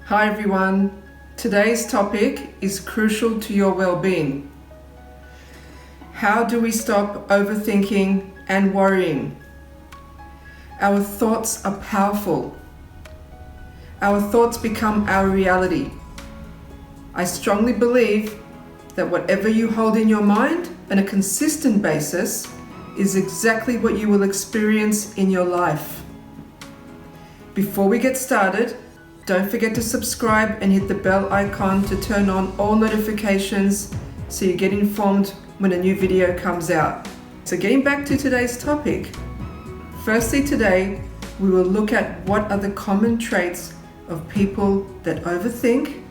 Hi everyone, today's topic is crucial to your well-being. How do we stop overthinking and worrying? Our thoughts are powerful. Our thoughts become our reality. I strongly believe that whatever you hold in your mind on a consistent basis is exactly what you will experience in your life. Before we get started, don't forget to subscribe and hit the bell icon to turn on all notifications so you get informed when a new video comes out. So getting back to today's topic, firstly today we will look at what are the common traits of people that overthink,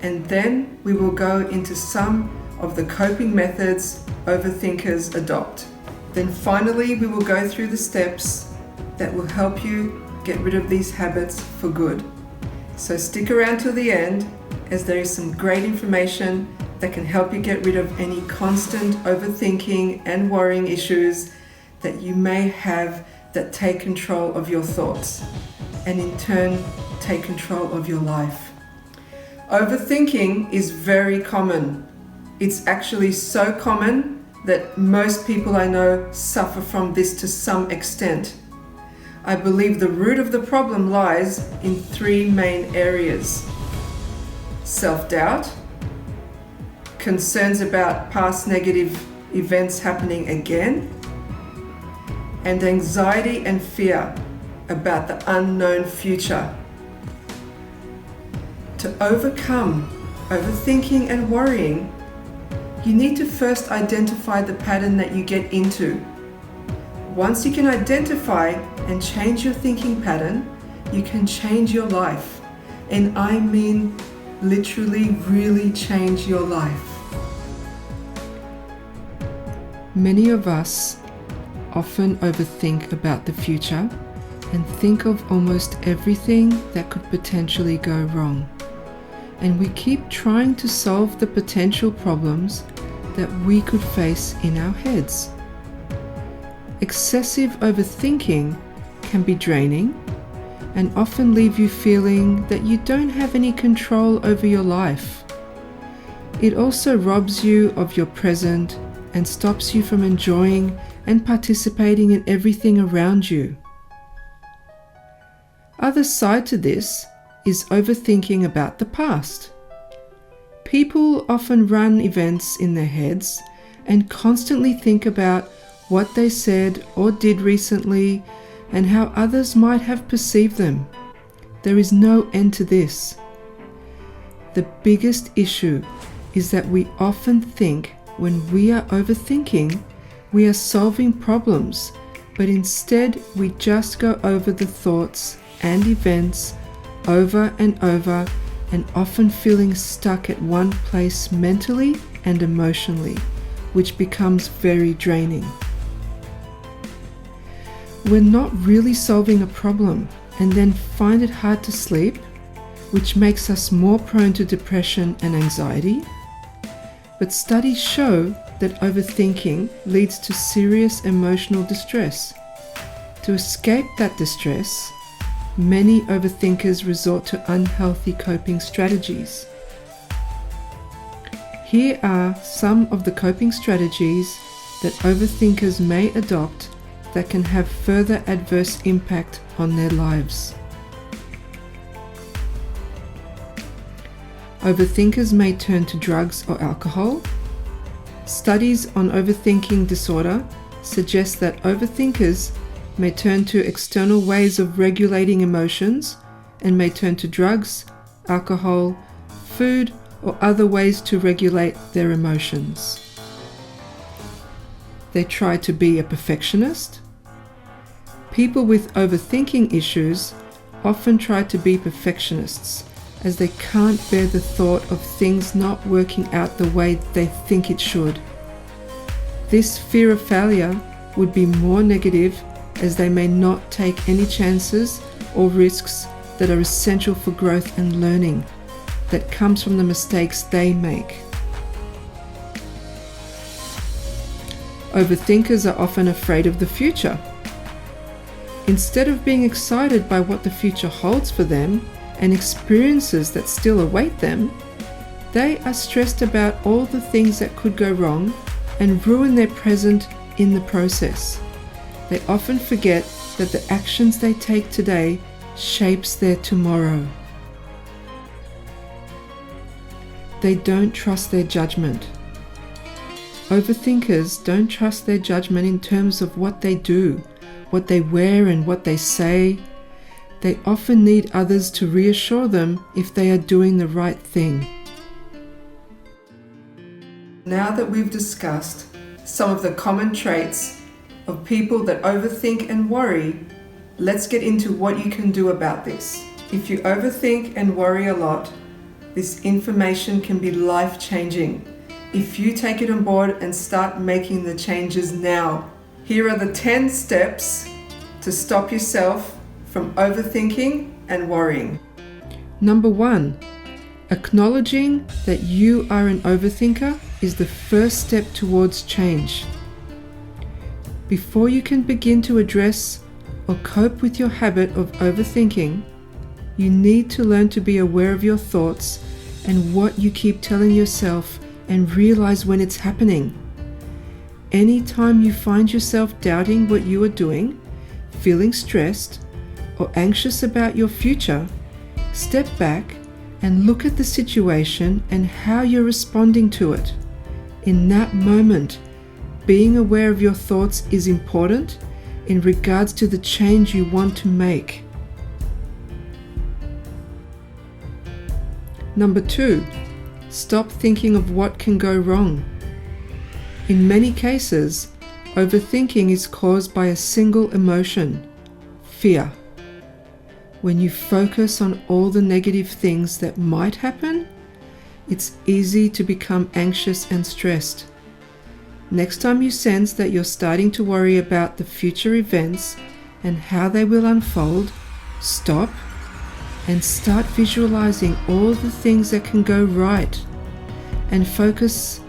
and then we will go into some of the coping methods overthinkers adopt. Then finally we will go through the steps that will help you get rid of these habits for good. So stick around till the end, as there is some great information that can help you get rid of any constant overthinking and worrying issues that you may have that take control of your thoughts and in turn take control of your life. Overthinking is very common. It's actually so common that most people I know suffer from this to some extent. I believe the root of the problem lies in three main areas: self-doubt, concerns about past negative events happening again, and anxiety and fear about the unknown future. To overcome overthinking and worrying, you need to first identify the pattern that you get into. Once you can identify and change your thinking pattern, you can change your life. And I mean literally really change your life. Many of us often overthink about the future and think of almost everything that could potentially go wrong. And we keep trying to solve the potential problems that we could face in our heads. Excessive overthinking can be draining and often leave you feeling that you don't have any control over your life. It also robs you of your present and stops you from enjoying and participating in everything around you. Other side to this is overthinking about the past. People often run events in their heads and constantly think about what they said or did recently and how others might have perceived them. There is no end to this. The biggest issue is that we often think when we are overthinking, we are solving problems, but instead we just go over the thoughts and events over and over, and often feeling stuck at one place mentally and emotionally, which becomes very draining. We're not really solving a problem and then find it hard to sleep, which makes us more prone to depression and anxiety. But studies show that overthinking leads to serious emotional distress. To escape that distress, many overthinkers resort to unhealthy coping strategies. Here are some of the coping strategies that overthinkers may adopt that can have further adverse impact on their lives. Overthinkers may turn to drugs or alcohol. Studies on overthinking disorder suggest that overthinkers may turn to external ways of regulating emotions and may turn to drugs, alcohol, food, or other ways to regulate their emotions. They try to be a perfectionist. People with overthinking issues often try to be perfectionists as they can't bear the thought of things not working out the way they think it should. This fear of failure would be more negative as they may not take any chances or risks that are essential for growth and learning that comes from the mistakes they make. Overthinkers are often afraid of the future. Instead of being excited by what the future holds for them and experiences that still await them, they are stressed about all the things that could go wrong and ruin their present in the process. They often forget that the actions they take today shapes their tomorrow. They don't trust their judgment. Overthinkers don't trust their judgment in terms of what they do, what they wear and what they say. They often need others to reassure them if they are doing the right thing. Now that we've discussed some of the common traits of people that overthink and worry, let's get into what you can do about this. If you overthink and worry a lot, this information can be life-changing if you take it on board and start making the changes now. Here are the 10 steps to stop yourself from overthinking and worrying. Number 1, acknowledging that you are an overthinker is the first step towards change. Before you can begin to address or cope with your habit of overthinking, you need to learn to be aware of your thoughts and what you keep telling yourself and realize when it's happening. Anytime you find yourself doubting what you are doing, feeling stressed, or anxious about your future, step back and look at the situation and how you're responding to it. In that moment, being aware of your thoughts is important in regards to the change you want to make. Number 2, stop thinking of what can go wrong. In many cases, overthinking is caused by a single emotion, fear. When you focus on all the negative things that might happen, it's easy to become anxious and stressed. Next time you sense that you're starting to worry about the future events and how they will unfold, stop and start visualizing all the things that can go right and focus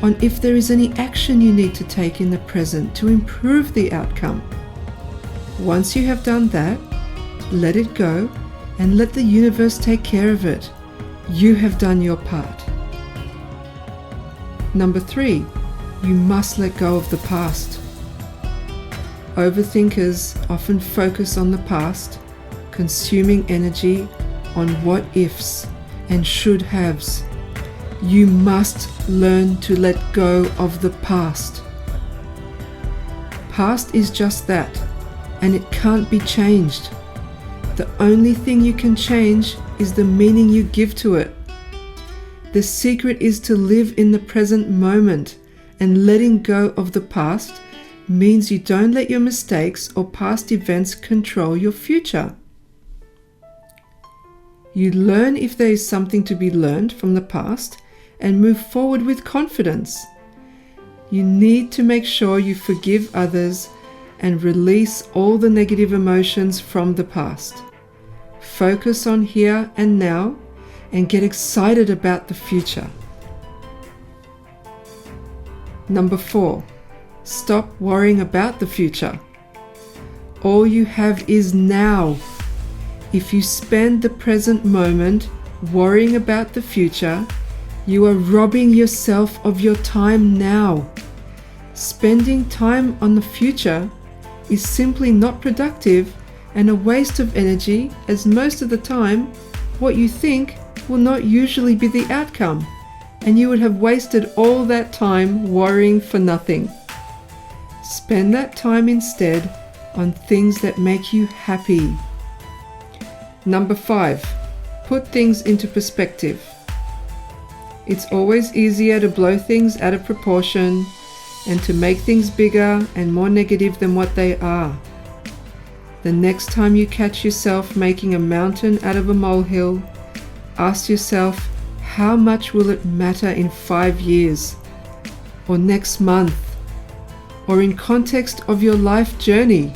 on if there is any action you need to take in the present to improve the outcome. Once you have done that, let it go and let the universe take care of it. You have done your part. Number 3, you must let go of the past. Overthinkers often focus on the past, consuming energy on what ifs and should haves. You must learn to let go of the past. Past is just that, and it can't be changed. The only thing you can change is the meaning you give to it. The secret is to live in the present moment, and letting go of the past means you don't let your mistakes or past events control your future. You learn if there is something to be learned from the past and move forward with confidence. You need to make sure you forgive others and release all the negative emotions from the past. Focus on here and now and get excited about the future. Number 4, stop worrying about the future. All you have is now. If you spend the present moment worrying about the future, you are robbing yourself of your time now. Spending time on the future is simply not productive and a waste of energy, as most of the time, what you think will not usually be the outcome, and you would have wasted all that time worrying for nothing. Spend that time instead on things that make you happy. Number 5, put things into perspective. It's always easier to blow things out of proportion and to make things bigger and more negative than what they are. The next time you catch yourself making a mountain out of a molehill, ask yourself, how much will it matter in 5 years, or next month, or in context of your life journey?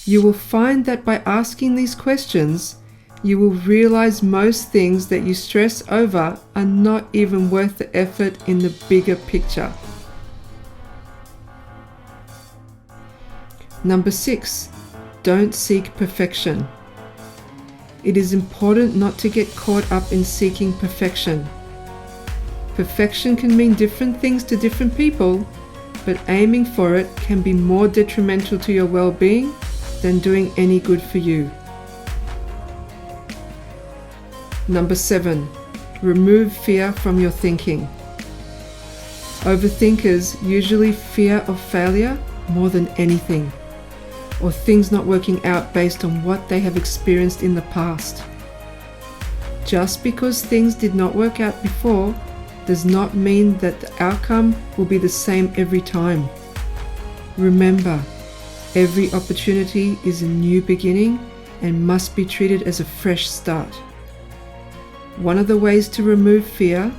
You will find that by asking these questions, you will realize most things that you stress over are not even worth the effort in the bigger picture. Number 6, don't seek perfection. it is important not to get caught up in seeking perfection. Perfection can mean different things to different people, but aiming for it can be more detrimental to your well-being than doing any good for you. Number 7, remove fear from your thinking. Overthinkers usually fear of failure more than anything, or things not working out based on what they have experienced in the past. Just because things did not work out before does not mean that the outcome will be the same every time. Remember, every opportunity is a new beginning and must be treated as a fresh start. One of the ways to remove fear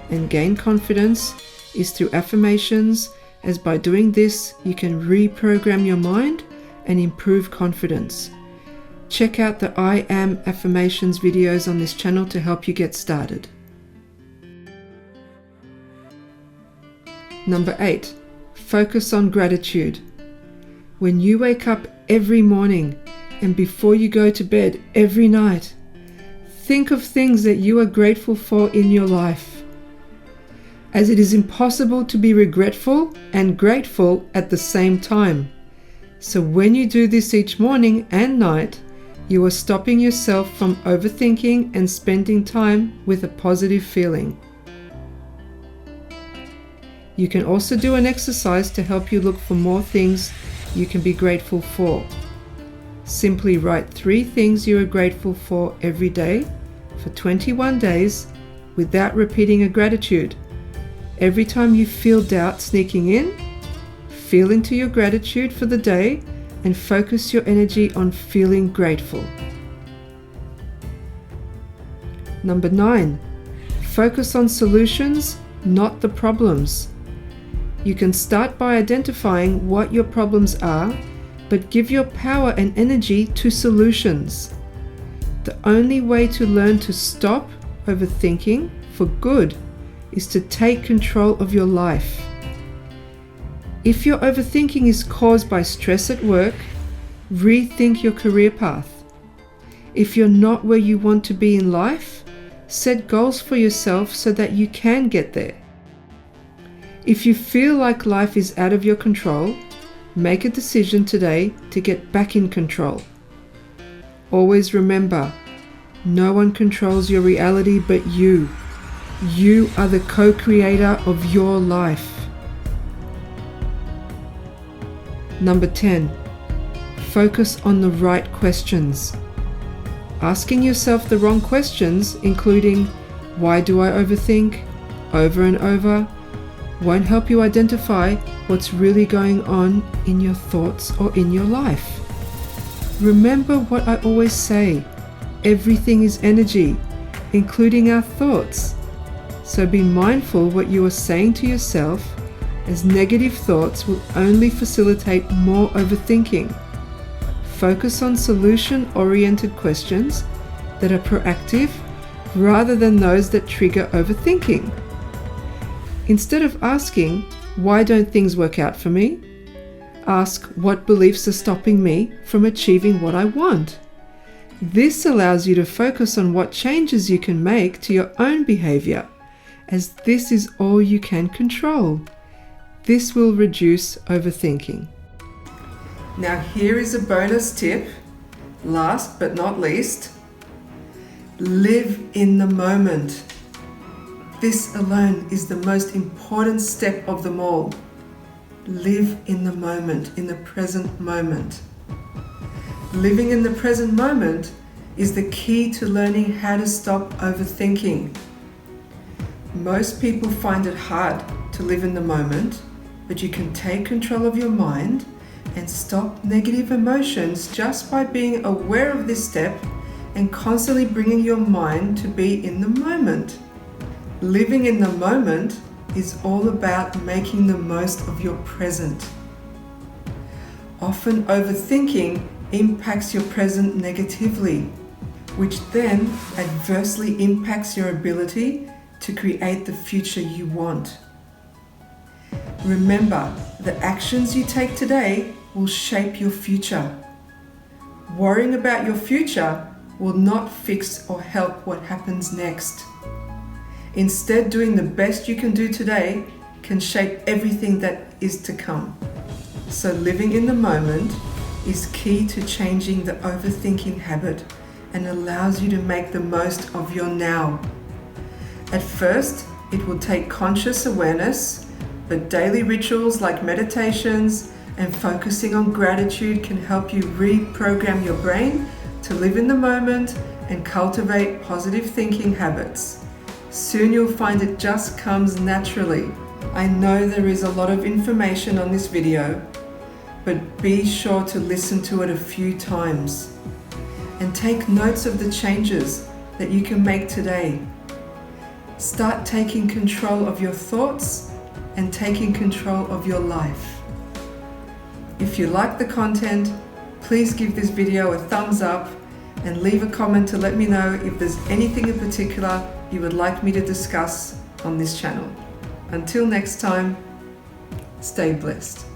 and gain confidence is through affirmations, as by doing this you can reprogram your mind and improve confidence. Check out the I Am affirmations videos on this channel to help you get started. Number 8, focus on gratitude. When you wake up every morning and before you go to bed every night, think of things that you are grateful for in your life, as it is impossible to be regretful and grateful at the same time. So when you do this each morning and night, you are stopping yourself from overthinking and spending time with a positive feeling. You can also do an exercise to help you look for more things you can be grateful for. Simply write 3 things you are grateful for every day for 21 days without repeating a gratitude. Every time you feel doubt sneaking in, feel into your gratitude for the day and focus your energy on feeling grateful. Number 9, focus on solutions, not the problems. You can start by identifying what your problems are, but give your power and energy to solutions. The only way to learn to stop overthinking for good is to take control of your life. If your overthinking is caused by stress at work, rethink your career path. If you're not where you want to be in life, set goals for yourself so that you can get there. If you feel like life is out of your control, make a decision today to get back in control. Always remember, no one controls your reality but you. You are the co-creator of your life. Number 10, focus on the right questions. Asking yourself the wrong questions, including why do I overthink, over and over, won't help you identify what's really going on in your thoughts or in your life. Remember what I always say, everything is energy, including our thoughts. So be mindful what you are saying to yourself, as negative thoughts will only facilitate more overthinking. Focus on solution-oriented questions that are proactive rather than those that trigger overthinking. Instead of asking, why don't things work out for me? Ask, what beliefs are stopping me from achieving what I want? This allows you to focus on what changes you can make to your own behavior, as this is all you can control. This will reduce overthinking. Now here is a bonus tip, last but not least. Live in the moment. This alone is the most important step of them all. Live in the moment, in the present moment. Living in the present moment is the key to learning how to stop overthinking. Most people find it hard to live in the moment, but you can take control of your mind and stop negative emotions just by being aware of this step and constantly bringing your mind to be in the moment. Living in the moment is all about making the most of your present. Often overthinking impacts your present negatively, which then adversely impacts your ability to create the future you want. Remember, the actions you take today will shape your future. Worrying about your future will not fix or help what happens next. Instead, doing the best you can do today can shape everything that is to come. So living in the moment is key to changing the overthinking habit and allows you to make the most of your now. At first, it will take conscious awareness, but daily rituals like meditations and focusing on gratitude can help you reprogram your brain to live in the moment and cultivate positive thinking habits. Soon you'll find it just comes naturally. I know there is a lot of information on this video, but be sure to listen to it a few times and take notes of the changes that you can make today. Start taking control of your thoughts and taking control of your life. If you like the content, please give this video a thumbs up and leave a comment to let me know if there's anything in particular you would like me to discuss on this channel. Until next time, stay blessed.